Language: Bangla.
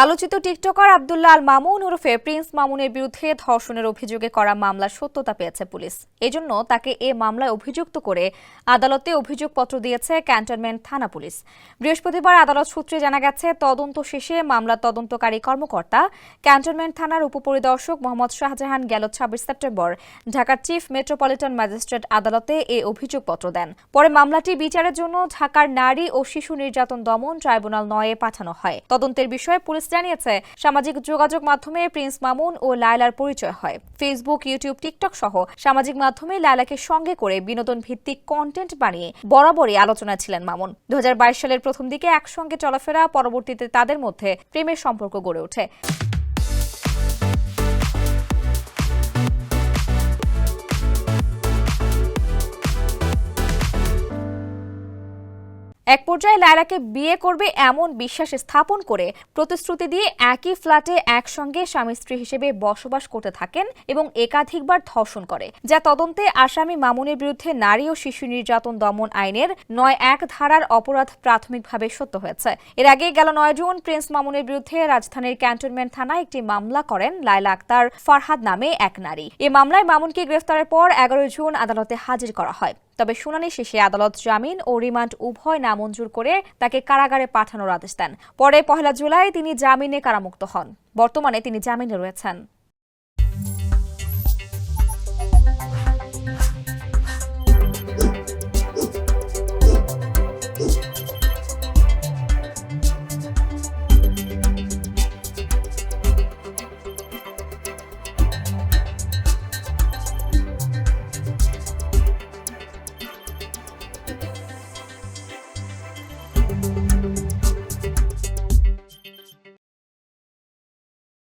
আলোচিত টিকটকার আব্দুল্লাহ আল মামুন ওরফে প্রিন্স মামুনের বিরুদ্ধে ধর্ষণের অভিযোগে করা মামলার সত্যতা পেয়েছে পুলিশ। এজন্য তাকে এ মামলায় অভিযুক্ত করে আদালতে অভিযোগপত্র দিয়েছে ক্যান্টনমেন্ট থানা পুলিশ। বৃহস্পতিবার আদালত সূত্রে জানা গেছে, তদন্ত শেষে মামলার তদন্তকারী কর্মকর্তা ক্যান্টনমেন্ট থানার উপপরিদর্শক মোহাম্মদ শাহজাহান গেল ২৬ সেপ্টেম্বর ঢাকার চিফ মেট্রোপলিটন ম্যাজিস্ট্রেট আদালতে এ অভিযোগপত্র দেন। পরে মামলাটি বিচারের জন্য ঢাকার নারী ও শিশু নির্যাতন দমন ট্রাইব্যুনাল ৯-এ পাঠানো হয়। তদন্তের বিষয়ে পুলিশ জানিয়েছে, সামাজিক যোগাযোগ মাধ্যমে প্রিন্স মামুন ও লায়লার পরিচয় হয়। ফেসবুক, ইউটিউব, টিকটক সহ সামাজিক মাধ্যমে লায়লাকে সঙ্গে করে বিনোদন ভিত্তিক কন্টেন্ট বানিয়ে বরাবরই আলোচনায় ছিলেন মামুন। ২০২২ সালের প্রথম দিকে একসঙ্গে চলাফেরা, পরবর্তীতে তাদের মধ্যে প্রেমের সম্পর্ক গড়ে ওঠে। এক পর্যায়ে লায়লাকে বিয়ে করবে এমন বিশ্বাস স্থাপন করে প্রতিশ্রুতি দিয়ে একই ফ্ল্যাটে একসঙ্গে স্বামী স্ত্রী হিসেবে বসবাস করতে থাকেন এবং একাধিকবার ধর্ষণ করে, যা তদন্তে আসামি মামুনের বিরুদ্ধে নারী ও শিশু নির্যাতন দমন আইনের ৯(১) ধারার অপরাধ প্রাথমিকভাবে সত্য হয়েছে। এর আগে গেল ৯ জুন প্রিন্স মামুনের বিরুদ্ধে রাজধানীর ক্যান্টনমেন্ট থানায় একটি মামলা করেন লায়লা আক্তার ফারহাদ নামে এক নারী। এই মামলায় মামুনকে গ্রেফতারের পর ১১ জুন আদালতে হাজির করা হয়। তবে শুনানি শেষে আদালত জামিন ও রিমান্ড উভয় নামঞ্জুর করে তাকে কারাগারে পাঠানোর আদেশ দেন। পরে ১ জুলাই তিনি জামিনে কারামুক্ত হন। বর্তমানে তিনি জামিনে রয়েছেন।